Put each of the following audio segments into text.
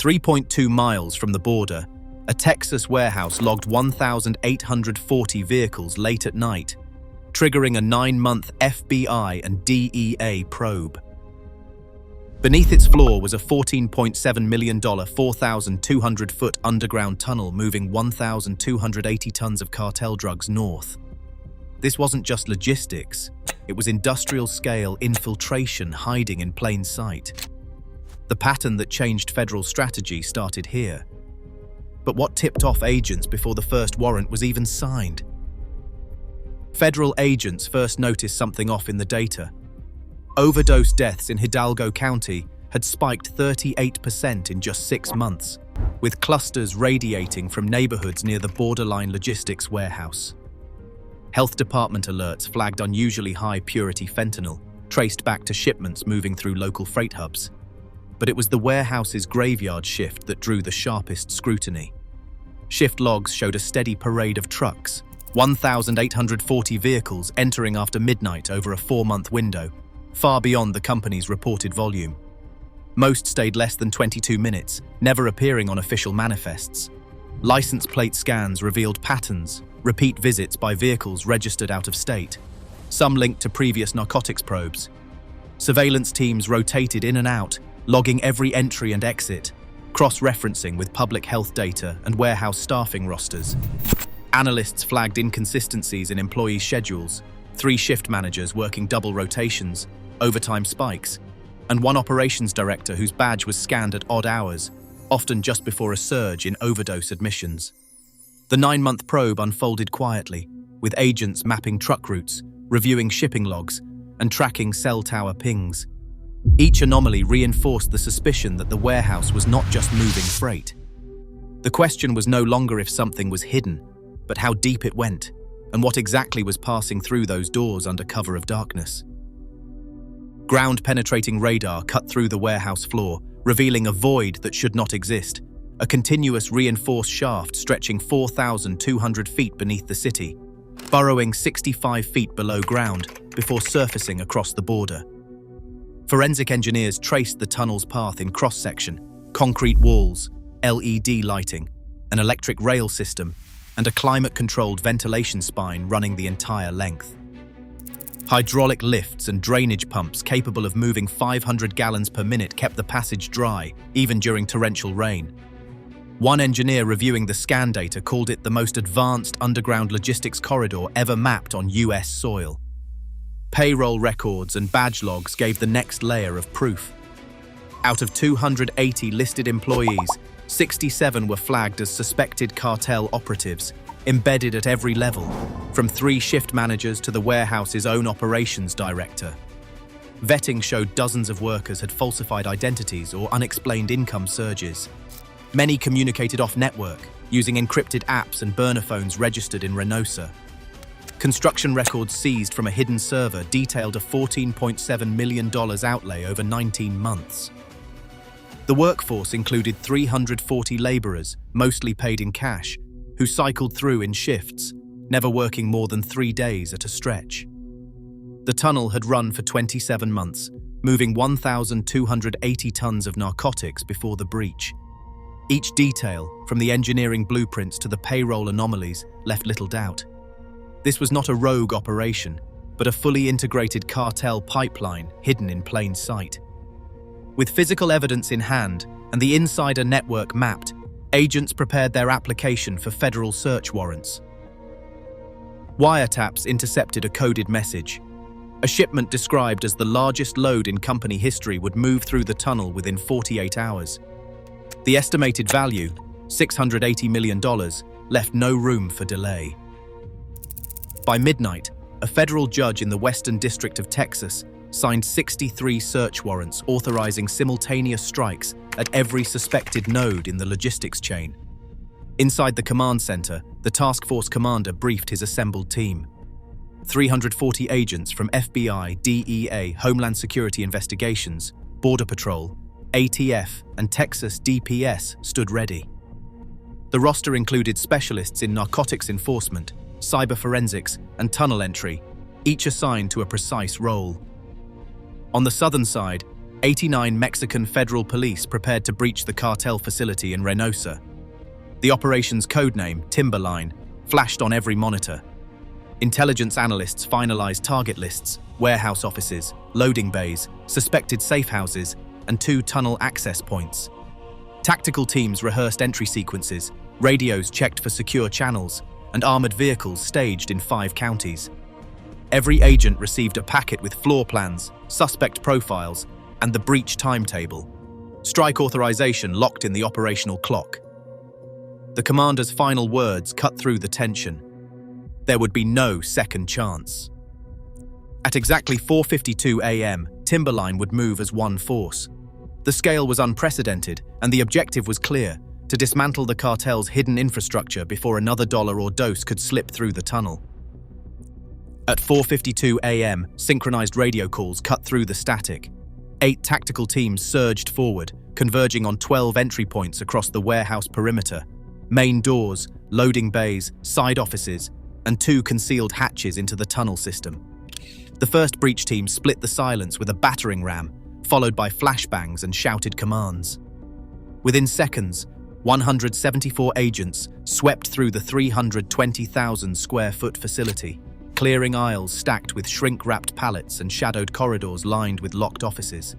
3.2 miles from the border, a Texas warehouse logged 1,840 vehicles late at night, triggering a 9-month FBI and DEA probe. Beneath its floor was a $14.7 million, 4,200-foot underground tunnel moving 1,280 tons of cartel drugs north. This wasn't just logistics, it was industrial-scale infiltration hiding in plain sight. The pattern that changed federal strategy started here. But what tipped off agents before the first warrant was even signed? Federal agents first noticed something off in the data. Overdose deaths in Hidalgo County had spiked 38% in just 6 months, with clusters radiating from neighborhoods near the borderline logistics warehouse. Health department alerts flagged unusually high purity fentanyl, traced back to shipments moving through local freight hubs. But it was the warehouse's graveyard shift that drew the sharpest scrutiny. Shift logs showed a steady parade of trucks, 1,840 vehicles entering after midnight over a 4-month window, far beyond the company's reported volume. Most stayed less than 22 minutes, never appearing on official manifests. License plate scans revealed patterns, repeat visits by vehicles registered out of state, some linked to previous narcotics probes. Surveillance teams rotated in and out, logging every entry and exit, cross-referencing with public health data and warehouse staffing rosters. Analysts flagged inconsistencies in employee schedules, 3 shift managers working double rotations, overtime spikes, and 1 operations director whose badge was scanned at odd hours, often just before a surge in overdose admissions. The 9-month probe unfolded quietly, with agents mapping truck routes, reviewing shipping logs, and tracking cell tower pings. Each anomaly reinforced the suspicion that the warehouse was not just moving freight. The question was no longer if something was hidden, but how deep it went, and what exactly was passing through those doors under cover of darkness. Ground-penetrating radar cut through the warehouse floor, revealing a void that should not exist, a continuous reinforced shaft stretching 4,200 feet beneath the city, burrowing 65 feet below ground before surfacing across the border. Forensic engineers traced the tunnel's path in cross-section, concrete walls, LED lighting, an electric rail system, and a climate-controlled ventilation spine running the entire length. Hydraulic lifts and drainage pumps capable of moving 500 gallons per minute kept the passage dry, even during torrential rain. One engineer reviewing the scan data called it the most advanced underground logistics corridor ever mapped on US soil. Payroll records and badge logs gave the next layer of proof. Out of 280 listed employees, 67 were flagged as suspected cartel operatives, embedded at every level, from 3 shift managers to the warehouse's own operations director. Vetting showed dozens of workers had falsified identities or unexplained income surges. Many communicated off-network, using encrypted apps and burner phones registered in Reynosa. Construction records seized from a hidden server detailed a $14.7 million outlay over 19 months. The workforce included 340 laborers, mostly paid in cash, who cycled through in shifts, never working more than 3 days at a stretch. The tunnel had run for 27 months, moving 1,280 tons of narcotics before the breach. Each detail, from the engineering blueprints to the payroll anomalies, left little doubt. This was not a rogue operation, but a fully integrated cartel pipeline hidden in plain sight. With physical evidence in hand and the insider network mapped, agents prepared their application for federal search warrants. Wiretaps intercepted a coded message. A shipment described as the largest load in company history would move through the tunnel within 48 hours. The estimated value, $680 million, left no room for delay. By midnight, a federal judge in the Western District of Texas signed 63 search warrants authorizing simultaneous strikes at every suspected node in the logistics chain. Inside the command center, the task force commander briefed his assembled team. 340 agents from FBI, DEA, Homeland Security Investigations, Border Patrol, ATF, and Texas DPS stood ready. The roster included specialists in narcotics enforcement, cyber forensics, and tunnel entry, each assigned to a precise role. On the southern side, 89 Mexican federal police prepared to breach the cartel facility in Reynosa. The operation's codename, Timberline, flashed on every monitor. Intelligence analysts finalized target lists, warehouse offices, loading bays, suspected safe houses, and 2 tunnel access points. Tactical teams rehearsed entry sequences, radios checked for secure channels, and armored vehicles staged in 5 counties. Every agent received a packet with floor plans, suspect profiles, and the breach timetable. Strike authorization locked in the operational clock. The commander's final words cut through the tension. There would be no second chance. At exactly 4:52 a.m., Timberline would move as one force. The scale was unprecedented, and the objective was clear: to dismantle the cartel's hidden infrastructure before another dollar or dose could slip through the tunnel. At 4:52 a.m., synchronized radio calls cut through the static. 8 tactical teams surged forward, converging on 12 entry points across the warehouse perimeter: main doors, loading bays, side offices, and 2 concealed hatches into the tunnel system. The first breach team split the silence with a battering ram, followed by flashbangs and shouted commands. Within seconds, 174 agents swept through the 320,000 square foot facility, clearing aisles stacked with shrink-wrapped pallets and shadowed corridors lined with locked offices.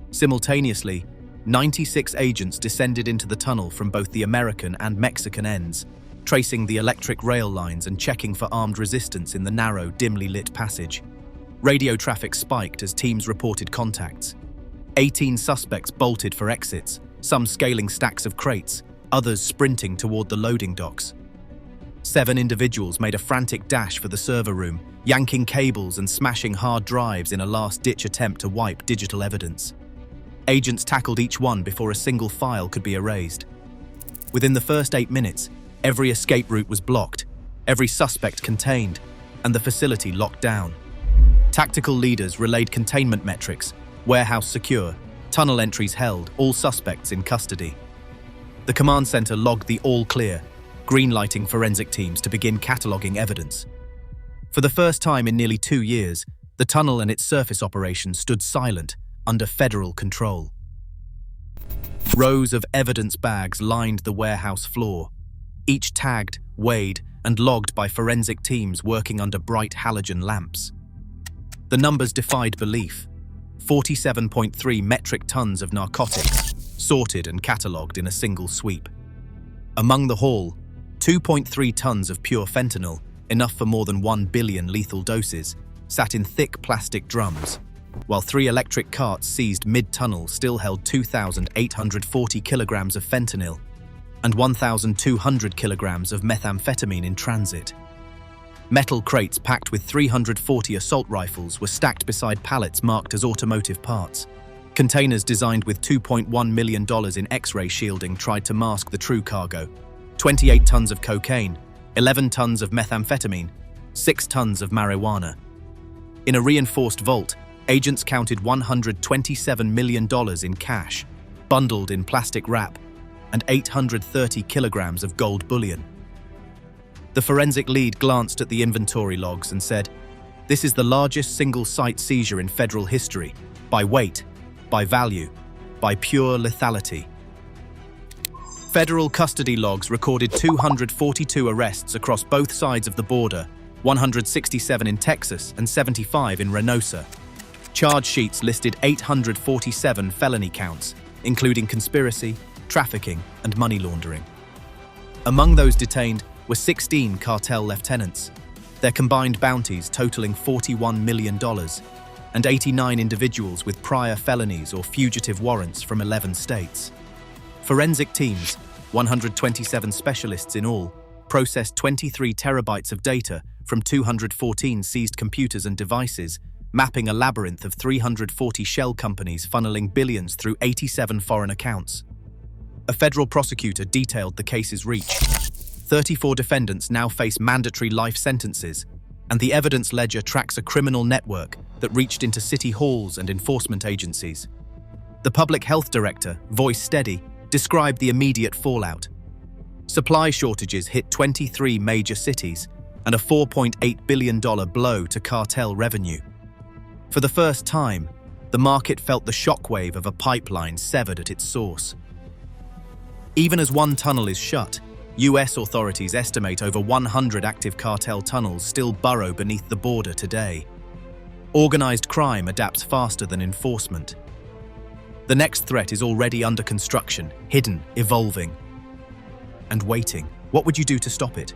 Simultaneously, 96 agents descended into the tunnel from both the American and Mexican ends, tracing the electric rail lines and checking for armed resistance in the narrow, dimly lit passage. Radio traffic spiked as teams reported contacts. 18 suspects bolted for exits, some scaling stacks of crates, others sprinting toward the loading docks. 7 individuals made a frantic dash for the server room, yanking cables and smashing hard drives in a last-ditch attempt to wipe digital evidence. Agents tackled each one before a single file could be erased. Within the first 8 minutes, every escape route was blocked, every suspect contained, and the facility locked down. Tactical leaders relayed containment metrics: warehouse secure, tunnel entries held, all suspects in custody. The command center logged the all clear, green-lighting forensic teams to begin cataloging evidence. For the first time in nearly 2 years, the tunnel and its surface operations stood silent, under federal control. Rows of evidence bags lined the warehouse floor, each tagged, weighed, and logged by forensic teams working under bright halogen lamps. The numbers defied belief: 47.3 metric tons of narcotics, sorted and catalogued in a single sweep. Among the haul, 2.3 tons of pure fentanyl, enough for more than 1 billion lethal doses, sat in thick plastic drums, while 3 electric carts seized mid-tunnel still held 2,840 kilograms of fentanyl and 1,200 kilograms of methamphetamine in transit. Metal crates packed with 340 assault rifles were stacked beside pallets marked as automotive parts. Containers designed with $2.1 million in X-ray shielding tried to mask the true cargo: 28 tons of cocaine, 11 tons of methamphetamine, 6 tons of marijuana. In a reinforced vault, agents counted $127 million in cash, bundled in plastic wrap, and 830 kilograms of gold bullion. The forensic lead glanced at the inventory logs and said, "This is the largest single-site seizure in federal history, by weight, by value, by pure lethality." Federal custody logs recorded 242 arrests across both sides of the border, 167 in Texas and 75 in Reynosa. Charge sheets listed 847 felony counts, including conspiracy, trafficking, and money laundering. Among those detained were 16 cartel lieutenants, their combined bounties totaling $41 million, and 89 individuals with prior felonies or fugitive warrants from 11 states. Forensic teams, 127 specialists in all, processed 23 terabytes of data from 214 seized computers and devices, mapping a labyrinth of 340 shell companies funneling billions through 87 foreign accounts. A federal prosecutor detailed the case's reach. 34 defendants now face mandatory life sentences, and the evidence ledger tracks a criminal network that reached into city halls and enforcement agencies. The public health director, Voice Steady, described the immediate fallout. Supply shortages hit 23 major cities, and a $4.8 billion blow to cartel revenue. For the first time, The market felt the shockwave of a pipeline severed at its source. Even as one tunnel is shut, US authorities estimate over 100 active cartel tunnels still burrow beneath the border today. Organized crime adapts faster than enforcement. The next threat is already under construction, hidden, evolving, and waiting. What would you do to stop it?